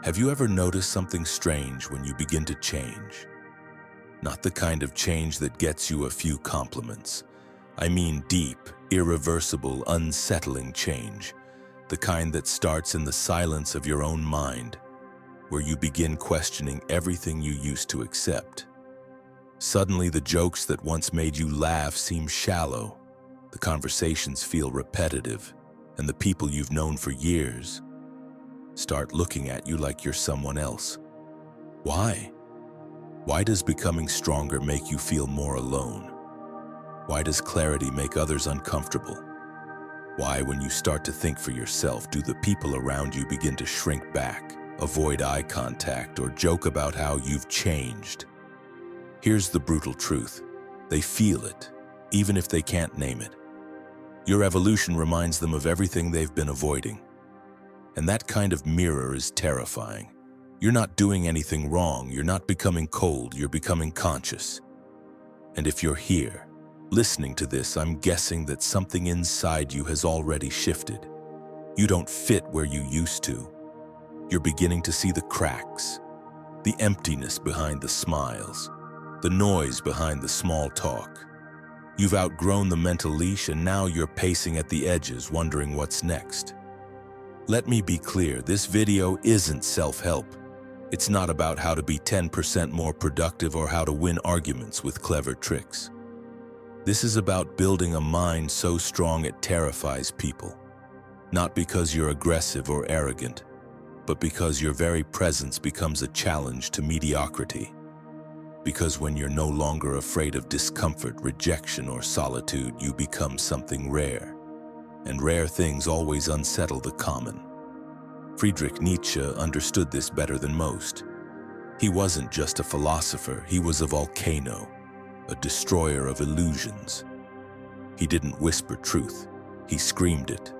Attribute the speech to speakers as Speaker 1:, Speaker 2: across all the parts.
Speaker 1: Have you ever noticed something strange when you begin to change? Not the kind of change that gets you a few compliments. I mean deep, irreversible, unsettling change. The kind that starts in the silence of your own mind, where you begin questioning everything you used to accept. Suddenly, the jokes that once made you laugh seem shallow. The conversations feel repetitive, and the people you've known for years start looking at you like you're someone else. Why? Why does becoming stronger make you feel more alone? Why does clarity make others uncomfortable? Why, when you start to think for yourself, do the people around you begin to shrink back, avoid eye contact, or joke about how you've changed? Here's the brutal truth. They feel it, even if they can't name it. Your evolution reminds them of everything they've been avoiding. And that kind of mirror is terrifying. You're not doing anything wrong, you're not becoming cold, you're becoming conscious. And if you're here, listening to this, I'm guessing that something inside you has already shifted. You don't fit where you used to. You're beginning to see the cracks, the emptiness behind the smiles, the noise behind the small talk. You've outgrown the mental leash, and now you're pacing at the edges, wondering what's next. Let me be clear, this video isn't self-help. It's not about how to be 10% more productive or how to win arguments with clever tricks. This is about building a mind so strong it terrifies people. Not because you're aggressive or arrogant, but because your very presence becomes a challenge to mediocrity. Because when you're no longer afraid of discomfort, rejection, or solitude, you become something rare. And rare things always unsettle the common. Friedrich Nietzsche understood this better than most. He wasn't just a philosopher, he was a volcano, a destroyer of illusions. He didn't whisper truth, he screamed it.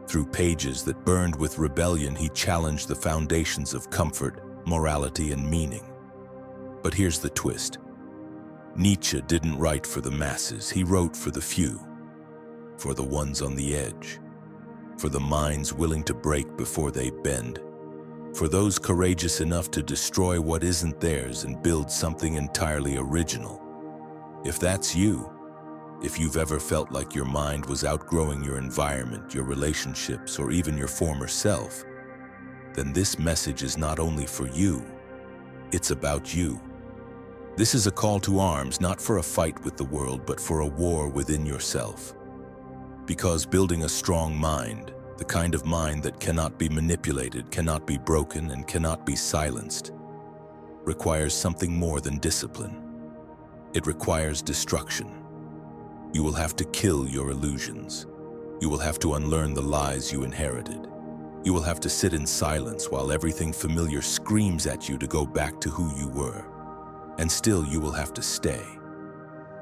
Speaker 1: Through pages that burned with rebellion, he challenged the foundations of comfort, morality, and meaning. But here's the twist. Nietzsche didn't write for the masses, he wrote for the few. For the ones on the edge. For the minds willing to break before they bend. For those courageous enough to destroy what isn't theirs and build something entirely original. If that's you, if you've ever felt like your mind was outgrowing your environment, your relationships, or even your former self, then this message is not only for you, it's about you. This is a call to arms, not for a fight with the world, but for a war within yourself. Because building a strong mind, the kind of mind that cannot be manipulated, cannot be broken, and cannot be silenced, requires something more than discipline. It requires destruction. You will have to kill your illusions. You will have to unlearn the lies you inherited. You will have to sit in silence while everything familiar screams at you to go back to who you were. And still you will have to stay.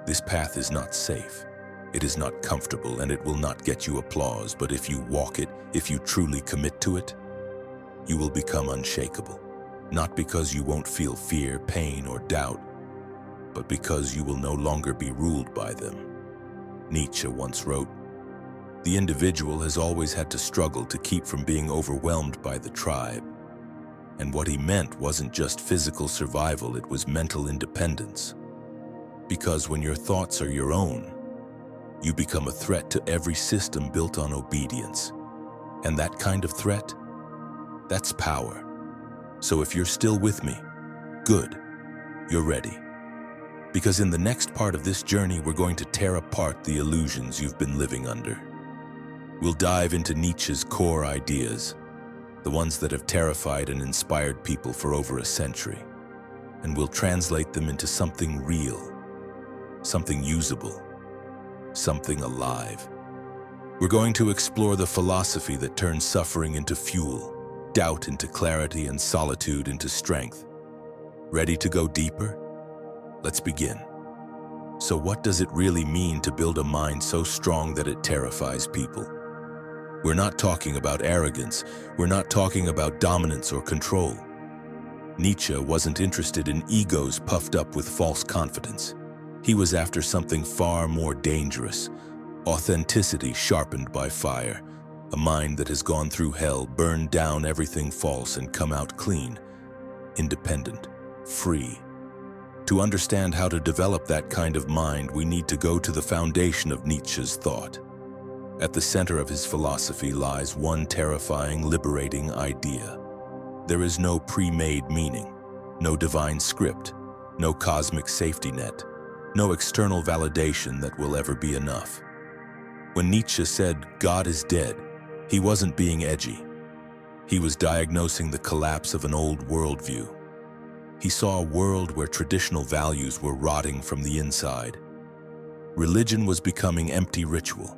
Speaker 1: This path is not safe. It is not comfortable, and it will not get you applause, but if you walk it, if you truly commit to it, you will become unshakable. Not because you won't feel fear, pain, or doubt, but because you will no longer be ruled by them. Nietzsche once wrote, "The individual has always had to struggle to keep from being overwhelmed by the tribe." And what he meant wasn't just physical survival, it was mental independence. Because when your thoughts are your own, you become a threat to every system built on obedience. And that kind of threat, that's power. So if you're still with me, good, you're ready. Because in the next part of this journey, we're going to tear apart the illusions you've been living under. We'll dive into Nietzsche's core ideas, the ones that have terrified and inspired people for over a century, and we'll translate them into something real, something usable, something alive. We're going to explore the philosophy that turns suffering into fuel, doubt into clarity, and solitude into strength. Ready to go deeper? Let's begin. So what does it really mean to build a mind so strong that it terrifies people? We're not talking about arrogance. We're not talking about dominance or control. Nietzsche wasn't interested in egos puffed up with false confidence. He was after something far more dangerous, authenticity sharpened by fire, a mind that has gone through hell, burned down everything false, and come out clean, independent, free. To understand how to develop that kind of mind, we need to go to the foundation of Nietzsche's thought. At the center of his philosophy lies one terrifying, liberating idea. There is no pre-made meaning, no divine script, no cosmic safety net, no external validation that will ever be enough. When Nietzsche said, "God is dead," he wasn't being edgy. He was diagnosing the collapse of an old worldview. He saw a world where traditional values were rotting from the inside. Religion was becoming empty ritual.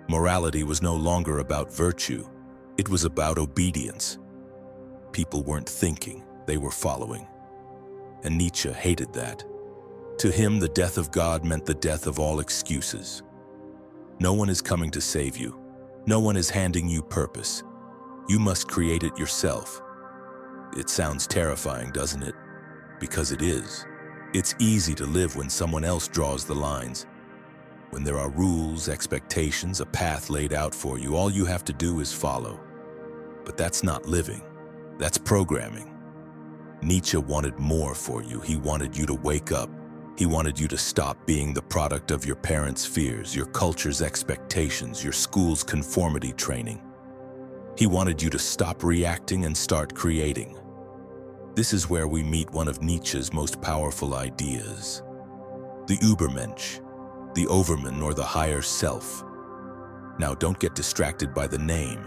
Speaker 1: Morality was no longer about virtue. It was about obedience. People weren't thinking, they were following. And Nietzsche hated that. To him, the death of God meant the death of all excuses. No one is coming to save you. No one is handing you purpose. You must create it yourself. It sounds terrifying, doesn't it? Because it is. It's easy to live when someone else draws the lines. When there are rules, expectations, a path laid out for you, all you have to do is follow. But that's not living. That's programming. Nietzsche wanted more for you. He wanted you to wake up. He wanted you to stop being the product of your parents' fears, your culture's expectations, your school's conformity training. He wanted you to stop reacting and start creating. This is where we meet one of Nietzsche's most powerful ideas. The Übermensch, the overman or the higher self. Now don't get distracted by the name.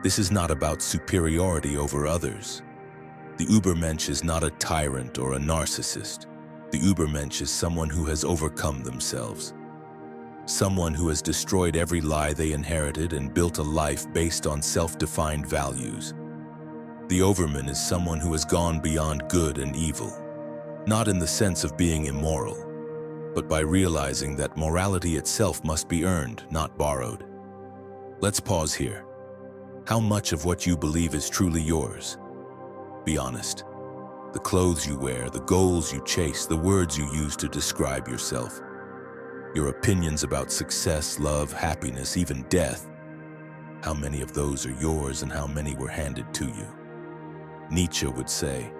Speaker 1: This is not about superiority over others. The Übermensch is not a tyrant or a narcissist. The Übermensch is someone who has overcome themselves. Someone who has destroyed every lie they inherited and built a life based on self-defined values. The overman is someone who has gone beyond good and evil, not in the sense of being immoral, but by realizing that morality itself must be earned, not borrowed. Let's pause here. How much of what you believe is truly yours? Be honest. The clothes you wear, the goals you chase, the words you use to describe yourself. Your opinions about success, love, happiness, even death. How many of those are yours and how many were handed to you? Nietzsche would say,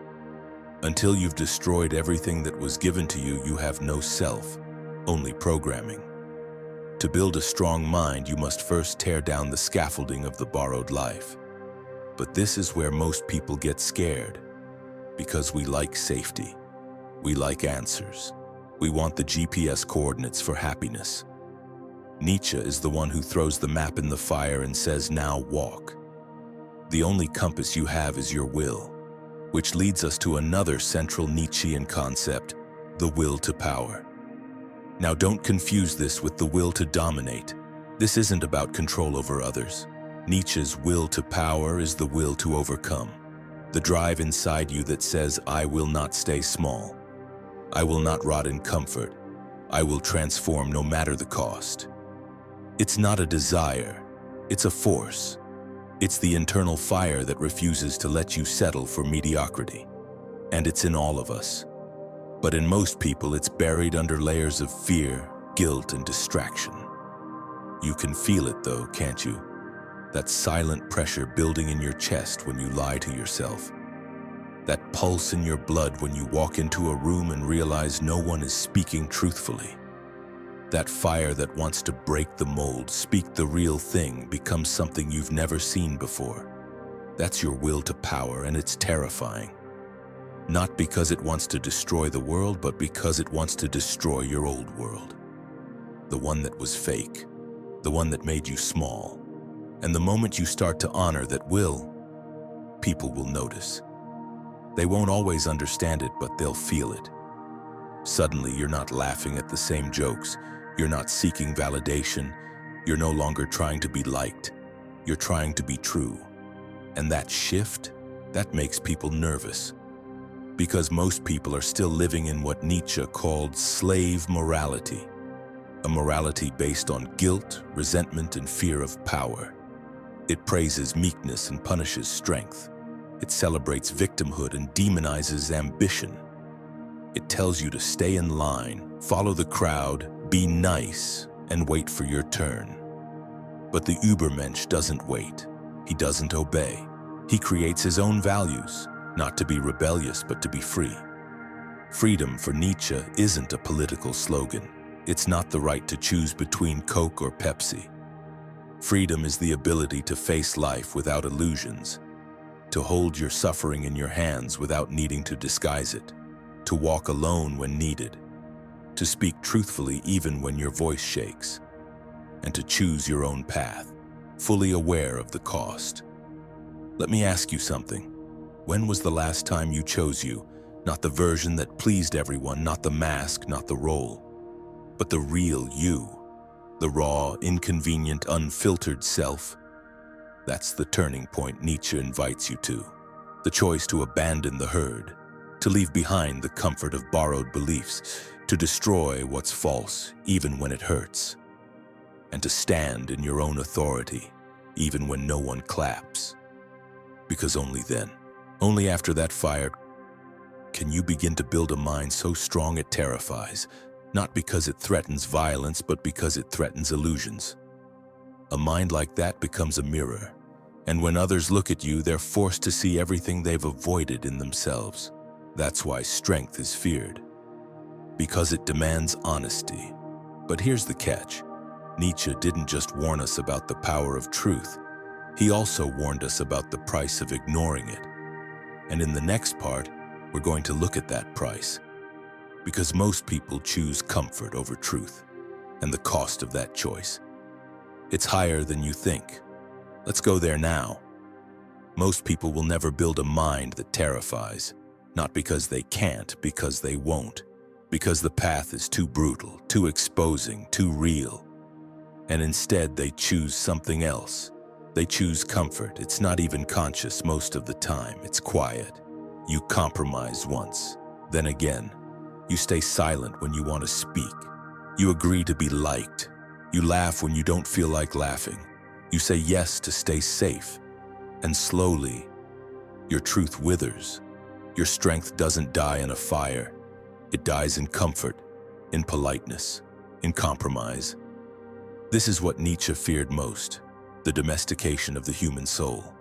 Speaker 1: until you've destroyed everything that was given to you, you have no self, only programming. To build a strong mind, you must first tear down the scaffolding of the borrowed life. But this is where most people get scared, because we like safety. We like answers. We want the GPS coordinates for happiness. Nietzsche is the one who throws the map in the fire and says, now walk. The only compass you have is your will, which leads us to another central Nietzschean concept, the will to power. Now don't confuse this with the will to dominate. This isn't about control over others. Nietzsche's will to power is the will to overcome. The drive inside you that says, I will not stay small. I will not rot in comfort. I will transform no matter the cost. It's not a desire, it's a force. It's the internal fire that refuses to let you settle for mediocrity. And it's in all of us. But in most people, it's buried under layers of fear, guilt, and distraction. You can feel it though, can't you? That silent pressure building in your chest when you lie to yourself. That pulse in your blood when you walk into a room and realize no one is speaking truthfully. That fire that wants to break the mold, speak the real thing, become something you've never seen before. That's your will to power, and it's terrifying. Not because it wants to destroy the world, but because it wants to destroy your old world. The one that was fake, the one that made you small. And the moment you start to honor that will, people will notice. They won't always understand it, but they'll feel it. Suddenly, you're not laughing at the same jokes. You're not seeking validation. You're no longer trying to be liked. You're trying to be true. And that shift, that makes people nervous. Because most people are still living in what Nietzsche called slave morality. A morality based on guilt, resentment, and fear of power. It praises meekness and punishes strength. It celebrates victimhood and demonizes ambition. It tells you to stay in line, follow the crowd, be nice, and wait for your turn. But the Übermensch doesn't wait. He doesn't obey. He creates his own values, not to be rebellious, but to be free. Freedom for Nietzsche isn't a political slogan. It's not the right to choose between Coke or Pepsi. Freedom is the ability to face life without illusions, to hold your suffering in your hands without needing to disguise it, to walk alone when needed, to speak truthfully even when your voice shakes, and to choose your own path, fully aware of the cost. Let me ask you something. When was the last time you chose you? Not the version that pleased everyone, not the mask, not the role, but the real you, the raw, inconvenient, unfiltered self. That's the turning point Nietzsche invites you to. The choice to abandon the herd, to leave behind the comfort of borrowed beliefs, to destroy what's false, even when it hurts, and to stand in your own authority, even when no one claps. Because only then, only after that fire, can you begin to build a mind so strong it terrifies, not because it threatens violence, but because it threatens illusions. A mind like that becomes a mirror, and when others look at you, they're forced to see everything they've avoided in themselves. That's why strength is feared, because it demands honesty. But here's the catch. Nietzsche didn't just warn us about the power of truth, he also warned us about the price of ignoring it. And in the next part, we're going to look at that price, because most people choose comfort over truth, and the cost of that choice, it's higher than you think. Let's go there now. Most people will never build a mind that terrifies, not because they can't, because they won't, because the path is too brutal, too exposing, too real. And instead they choose something else. They choose comfort. It's not even conscious most of the time. It's quiet. You compromise once, then again. You stay silent when you want to speak. You agree to be liked. You laugh when you don't feel like laughing. You say yes to stay safe. And slowly, your truth withers. Your strength doesn't die in a fire. It dies in comfort, in politeness, in compromise. This is what Nietzsche feared most, the domestication of the human soul.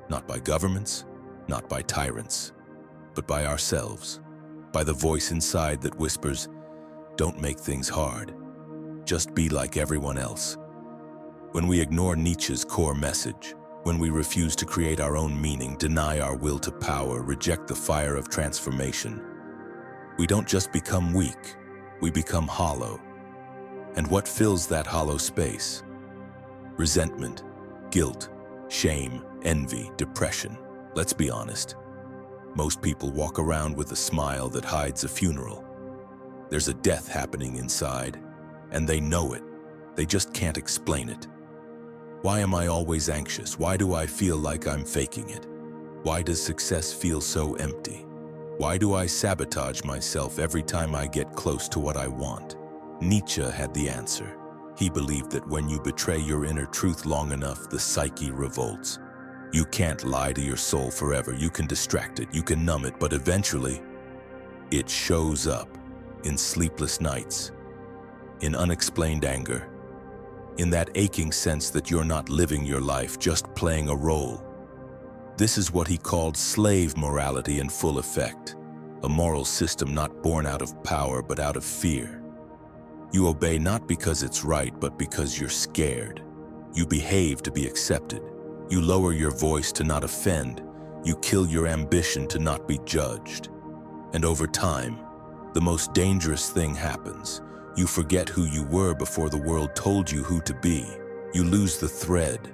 Speaker 1: Not by governments, not by tyrants, but by ourselves, by the voice inside that whispers, don't make things hard, just be like everyone else. When we ignore Nietzsche's core message, when we refuse to create our own meaning, deny our will to power, reject the fire of transformation, we don't just become weak, we become hollow. And what fills that hollow space? Resentment, guilt, shame, envy, depression. Let's be honest. Most people walk around with a smile that hides a funeral. There's a death happening inside, and they know it. They just can't explain it. Why am I always anxious? Why do I feel like I'm faking it? Why does success feel so empty? Why do I sabotage myself every time I get close to what I want? Nietzsche had the answer. He believed that when you betray your inner truth long enough, the psyche revolts. You can't lie to your soul forever. You can distract it, you can numb it, but eventually, it shows up in sleepless nights, in unexplained anger, in that aching sense that you're not living your life, just playing a role. This is what he called slave morality in full effect, a moral system not born out of power but out of fear. You obey not because it's right, but because you're scared. You behave to be accepted. You lower your voice to not offend. You kill your ambition to not be judged. And over time, the most dangerous thing happens. You forget who you were before the world told you who to be. You lose the thread,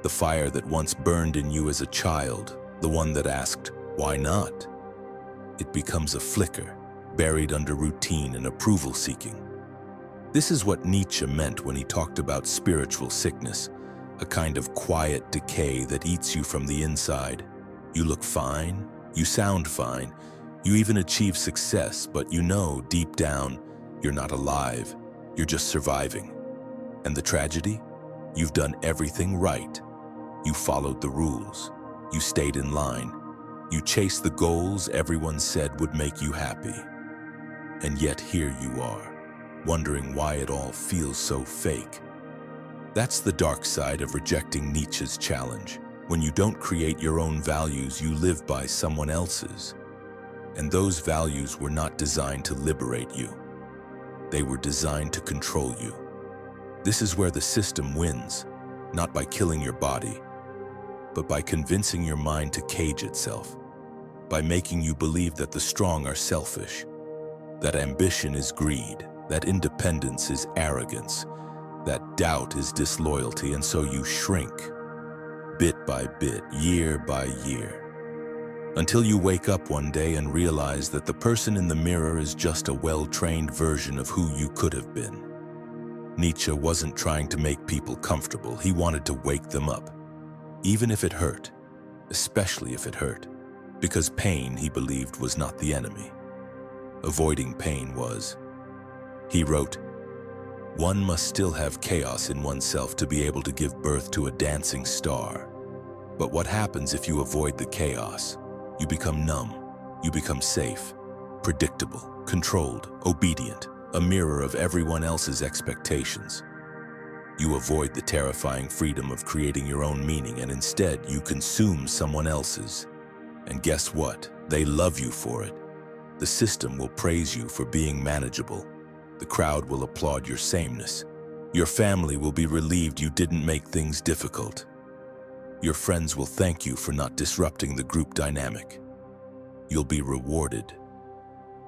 Speaker 1: the fire that once burned in you as a child, the one that asked, why not? It becomes a flicker, buried under routine and approval-seeking. This is what Nietzsche meant when he talked about spiritual sickness, a kind of quiet decay that eats you from the inside. You look fine, you sound fine, you even achieve success, but you know deep down you're not alive, you're just surviving. And the tragedy? You've done everything right. You followed the rules, you stayed in line, you chased the goals everyone said would make you happy. And yet here you are, wondering why it all feels so fake. That's the dark side of rejecting Nietzsche's challenge. When you don't create your own values, you live by someone else's. And those values were not designed to liberate you. They were designed to control you. This is where the system wins, not by killing your body, but by convincing your mind to cage itself, by making you believe that the strong are selfish, that ambition is greed, that independence is arrogance, that doubt is disloyalty, and so you shrink, bit by bit, year by year, until you wake up one day and realize that the person in the mirror is just a well-trained version of who you could have been. Nietzsche wasn't trying to make people comfortable. He wanted to wake them up, even if it hurt, especially if it hurt, because pain, he believed, was not the enemy. Avoiding pain was. He wrote, "One must still have chaos in oneself to be able to give birth to a dancing star. But what happens if you avoid the chaos? You become numb, you become safe, predictable, controlled, obedient, a mirror of everyone else's expectations. You avoid the terrifying freedom of creating your own meaning, and instead you consume someone else's. And guess what? They love you for it. The system will praise you for being manageable. The crowd will applaud your sameness. Your family will be relieved you didn't make things difficult. Your friends will thank you for not disrupting the group dynamic. You'll be rewarded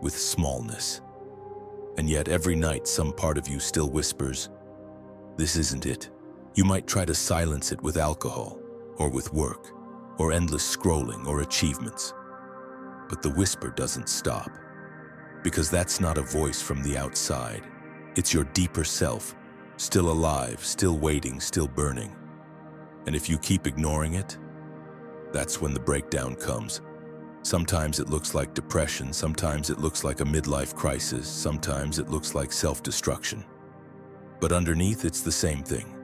Speaker 1: with smallness. And yet every night some part of you still whispers, this isn't it. You might try to silence it with alcohol, or with work, or endless scrolling, or achievements. But the whisper doesn't stop. Because that's not a voice from the outside. It's your deeper self, still alive, still waiting, still burning. And if you keep ignoring it, that's when the breakdown comes. Sometimes it looks like depression, sometimes it looks like a midlife crisis, sometimes it looks like self-destruction. But underneath, it's the same thing.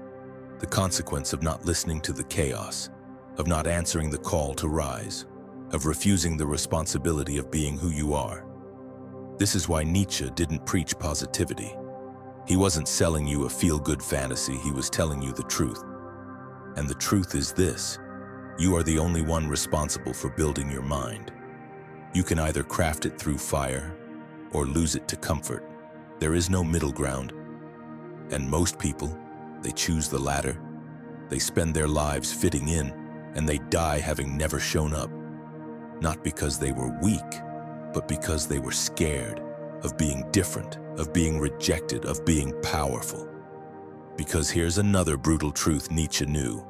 Speaker 1: The consequence of not listening to the chaos, of not answering the call to rise, of refusing the responsibility of being who you are. This is why Nietzsche didn't preach positivity. He wasn't selling you a feel-good fantasy, he was telling you the truth. And the truth is this: you are the only one responsible for building your mind. You can either craft it through fire or lose it to comfort. There is no middle ground. And most people, they choose the latter. They spend their lives fitting in, and they die having never shown up. Not because they were weak, but because they were scared of being different, of being rejected, of being powerful. Because here's another brutal truth Nietzsche knew.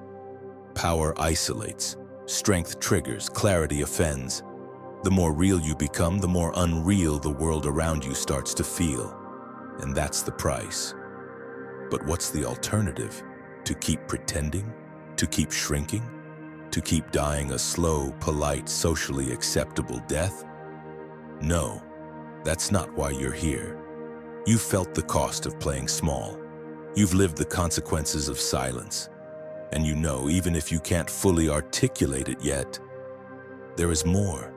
Speaker 1: Power isolates, strength triggers, clarity offends. The more real you become, the more unreal the world around you starts to feel. And that's the price. But what's the alternative? To keep pretending? To keep shrinking? To keep dying a slow, polite, socially acceptable death? No, that's not why you're here. You've felt the cost of playing small. You've lived the consequences of silence. And you know, even if you can't fully articulate it yet, there is more.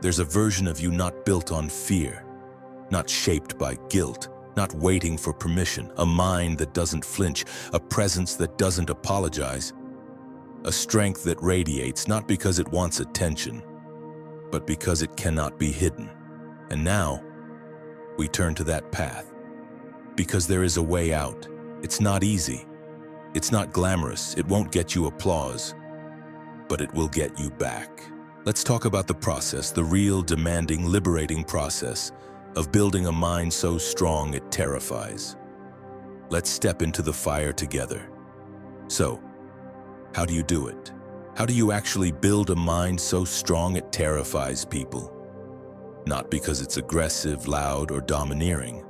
Speaker 1: There's a version of you not built on fear, not shaped by guilt, not waiting for permission, a mind that doesn't flinch, a presence that doesn't apologize, a strength that radiates not because it wants attention, but because it cannot be hidden. And now, we turn to that path, because there is a way out. It's not easy. It's not glamorous. It won't get you applause, but it will get you back. Let's talk about the process, the real, demanding, liberating process of building a mind so strong it terrifies. Let's step into the fire together. So, how do you do it? How do you actually build a mind so strong it terrifies people? Not because it's aggressive, loud, or domineering,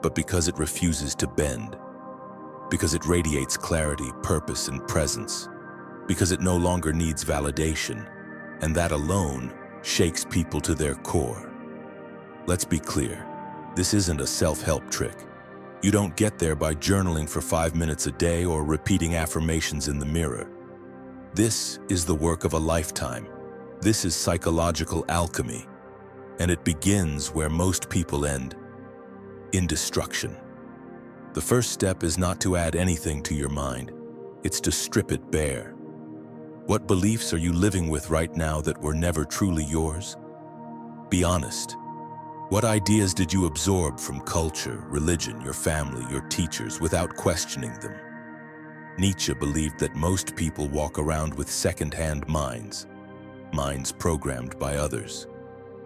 Speaker 1: but because it refuses to bend. Because it radiates clarity, purpose, and presence. Because it no longer needs validation, and that alone shakes people to their core. Let's be clear, this isn't a self-help trick. You don't get there by journaling for 5 minutes a day or repeating affirmations in the mirror. This is the work of a lifetime. This is psychological alchemy, and it begins where most people end, in destruction. The first step is not to add anything to your mind. It's to strip it bare. What beliefs are you living with right now that were never truly yours? Be honest. What ideas did you absorb from culture, religion, your family, your teachers without questioning them? Nietzsche believed that most people walk around with second-hand minds programmed by others.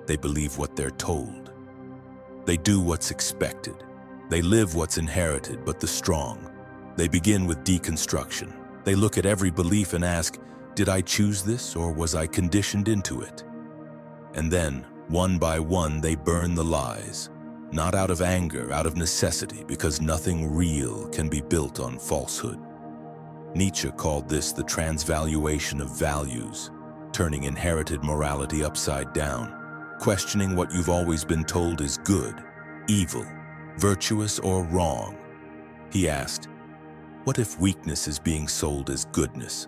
Speaker 1: They believe what they're told. They do what's expected. They live what's inherited, but the strong. They begin with deconstruction. They look at every belief and ask, did I choose this or was I conditioned into it? And then, one by one, they burn the lies. Not out of anger, out of necessity, because nothing real can be built on falsehood. Nietzsche called this the transvaluation of values, turning inherited morality upside down, questioning what you've always been told is good, evil, virtuous, or wrong. He asked, what if weakness is being sold as goodness?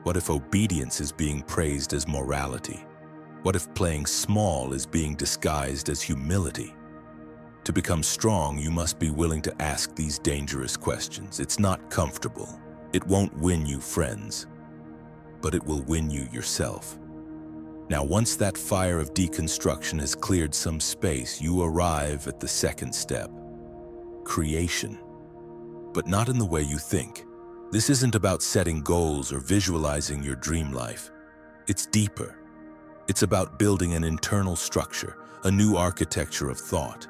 Speaker 1: What if obedience is being praised as morality? What if playing small is being disguised as humility? To become strong, you must be willing to ask these dangerous questions. It's not comfortable. It won't win you friends, but it will win you yourself. Now, once that fire of deconstruction has cleared some space, you arrive at the second step, creation. But not in the way you think. This isn't about setting goals or visualizing your dream life. It's deeper. It's about building an internal structure, a new architecture of thought.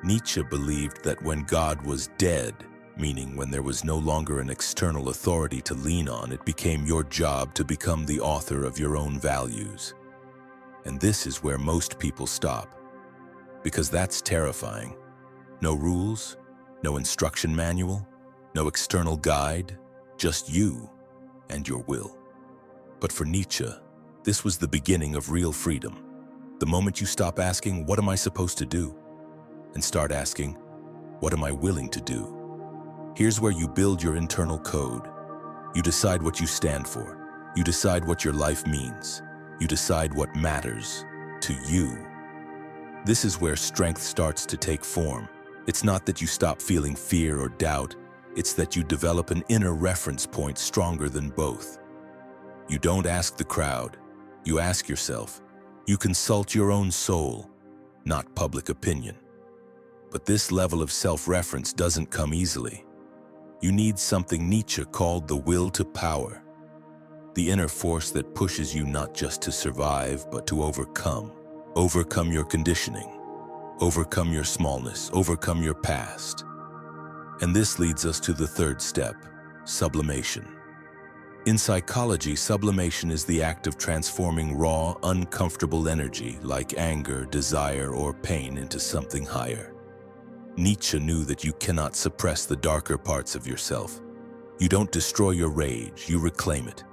Speaker 1: Nietzsche believed that when God was dead, meaning when there was no longer an external authority to lean on, it became your job to become the author of your own values. And this is where most people stop, because that's terrifying. No rules, no instruction manual, no external guide, just you and your will. But for Nietzsche, this was the beginning of real freedom. The moment you stop asking, what am I supposed to do? And start asking, what am I willing to do? Here's where you build your internal code. You decide what you stand for. You decide what your life means. You decide what matters to you. This is where strength starts to take form. It's not that you stop feeling fear or doubt. It's that you develop an inner reference point stronger than both. You don't ask the crowd. You ask yourself. You consult your own soul, not public opinion. But this level of self-reference doesn't come easily. You need something Nietzsche called the will to power, the inner force that pushes you not just to survive, but to overcome. Overcome your conditioning, overcome your smallness, overcome your past. And this leads us to the third step, sublimation. In psychology, sublimation is the act of transforming raw, uncomfortable energy like anger, desire, or pain into something higher. Nietzsche knew that you cannot suppress the darker parts of yourself. You don't destroy your rage, you reclaim it.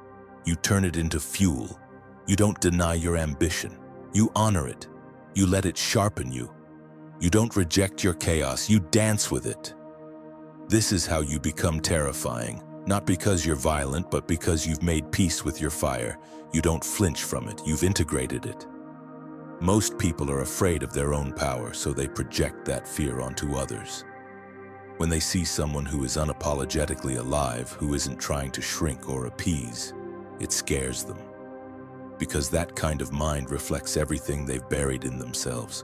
Speaker 1: You turn it into fuel. You don't deny your ambition. You honor it. You let it sharpen you. You don't reject your chaos, you dance with it. This is how you become terrifying, not because you're violent, but because you've made peace with your fire. You don't flinch from it, you've integrated it. Most people are afraid of their own power, so they project that fear onto others. When they see someone who is unapologetically alive, who isn't trying to shrink or appease, it scares them. Because that kind of mind reflects everything they've buried in themselves.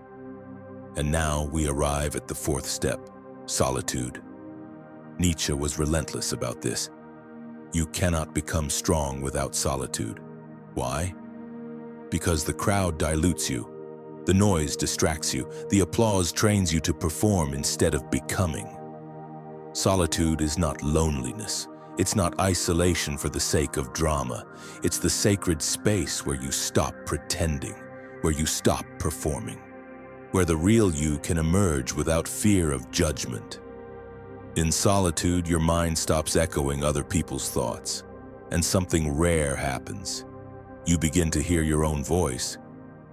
Speaker 1: And now we arrive at the fourth step, solitude. Nietzsche was relentless about this. You cannot become strong without solitude. Why? Because the crowd dilutes you, the noise distracts you, the applause trains you to perform instead of becoming. Solitude is not loneliness. It's not isolation for the sake of drama. It's the sacred space where you stop pretending, where you stop performing, where the real you can emerge without fear of judgment. In solitude, your mind stops echoing other people's thoughts, and something rare happens. You begin to hear your own voice,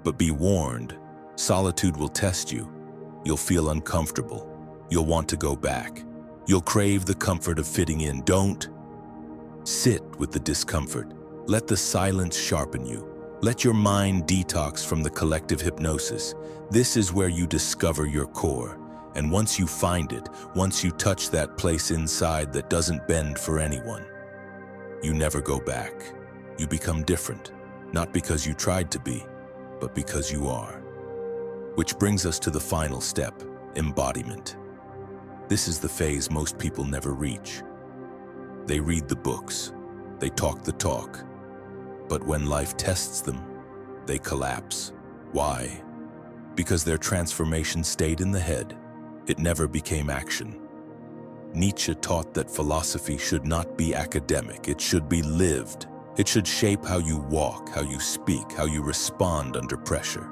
Speaker 1: but be warned, solitude will test you. You'll feel uncomfortable. You'll want to go back. You'll crave the comfort of fitting in. Don't sit with the discomfort. Let the silence sharpen you. Let your mind detox from the collective hypnosis. This is where you discover your core. And once you find it, once you touch that place inside that doesn't bend for anyone, you never go back. You become different, not because you tried to be, but because you are. Which brings us to the final step, embodiment. This is the phase most people never reach. They read the books, they talk the talk, but when life tests them, they collapse. Why? Because their transformation stayed in the head. It never became action. Nietzsche taught that philosophy should not be academic, it should be lived. It should shape how you walk, how you speak, how you respond under pressure.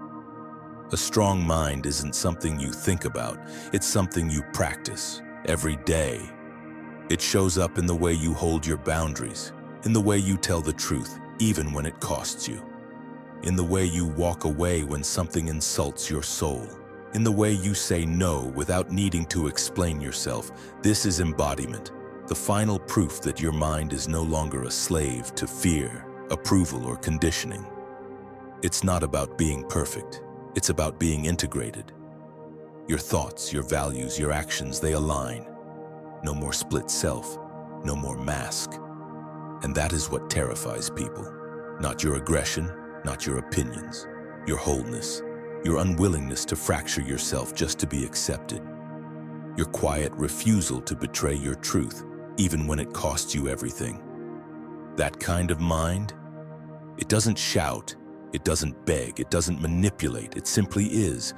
Speaker 1: A strong mind isn't something you think about, it's something you practice every day. It shows up in the way you hold your boundaries, in the way you tell the truth, even when it costs you, in the way you walk away when something insults your soul, in the way you say no without needing to explain yourself. This is embodiment, the final proof that your mind is no longer a slave to fear, approval, or conditioning. It's not about being perfect. It's about being integrated. Your thoughts, your values, your actions, they align. No more split self, no more mask. And that is what terrifies people. Not your aggression, not your opinions, your wholeness, your unwillingness to fracture yourself just to be accepted. Your quiet refusal to betray your truth, even when it costs you everything. That kind of mind, it doesn't shout, it doesn't beg, it doesn't manipulate, it simply is,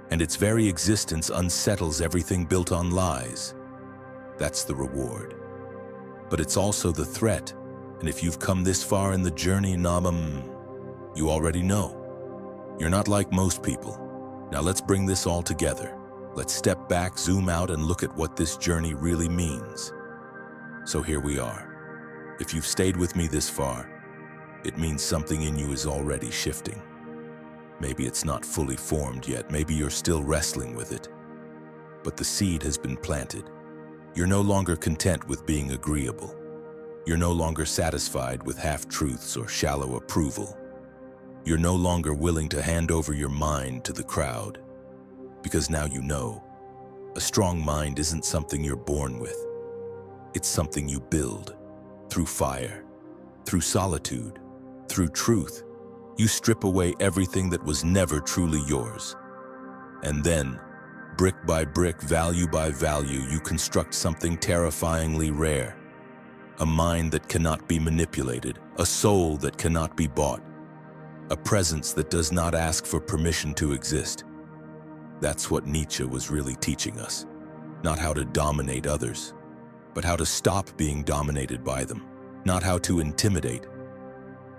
Speaker 1: and its very existence unsettles everything built on lies. That's the reward. But it's also the threat, and if you've come this far in the journey, you already know. You're not like most people. Now let's bring this all together. Let's step back, zoom out, and look at what this journey really means. So here we are. If you've stayed with me this far, it means something in you is already shifting. Maybe it's not fully formed yet, maybe you're still wrestling with it. But the seed has been planted. You're no longer content with being agreeable. You're no longer satisfied with half-truths or shallow approval. You're no longer willing to hand over your mind to the crowd. Because now you know, a strong mind isn't something you're born with. It's something you build through fire, through solitude, through truth. You strip away everything that was never truly yours. And then, brick by brick, value by value, you construct something terrifyingly rare. A mind that cannot be manipulated, a soul that cannot be bought, a presence that does not ask for permission to exist. That's what Nietzsche was really teaching us. Not how to dominate others, but how to stop being dominated by them. Not how to intimidate,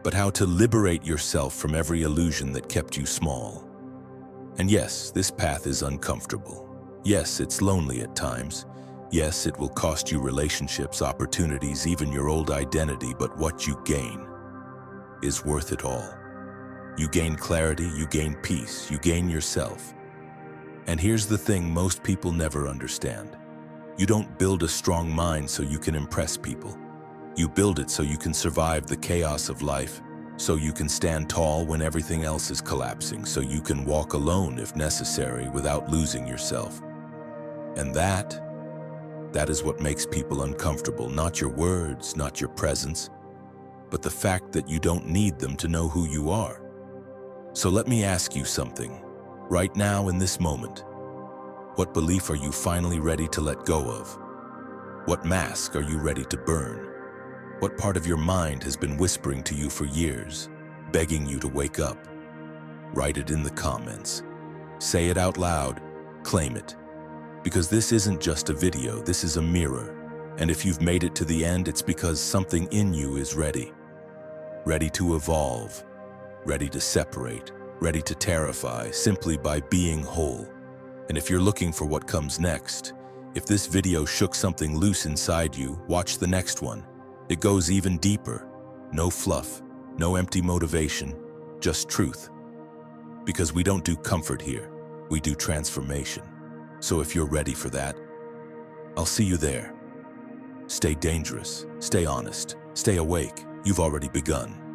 Speaker 1: but how to liberate yourself from every illusion that kept you small. And yes, this path is uncomfortable. Yes, it's lonely at times. Yes, it will cost you relationships, opportunities, even your old identity, but what you gain is worth it all. You gain clarity, you gain peace, you gain yourself. And here's the thing most people never understand. You don't build a strong mind so you can impress people. You build it so you can survive the chaos of life, so you can stand tall when everything else is collapsing, so you can walk alone if necessary without losing yourself. And that is what makes people uncomfortable, not your words, not your presence, but the fact that you don't need them to know who you are. So let me ask you something, right now in this moment. What belief are you finally ready to let go of? What mask are you ready to burn? What part of your mind has been whispering to you for years, begging you to wake up? Write it in the comments. Say it out loud. Claim it. Because this isn't just a video, this is a mirror. And if you've made it to the end, it's because something in you is ready. Ready to evolve. Ready to separate. Ready to terrify, simply by being whole. And if you're looking for what comes next, if this video shook something loose inside you, watch the next one. It goes even deeper. No fluff, no empty motivation, just truth. Because we don't do comfort here, we do transformation. So if you're ready for that, I'll see you there. Stay dangerous, stay honest, stay awake. You've already begun.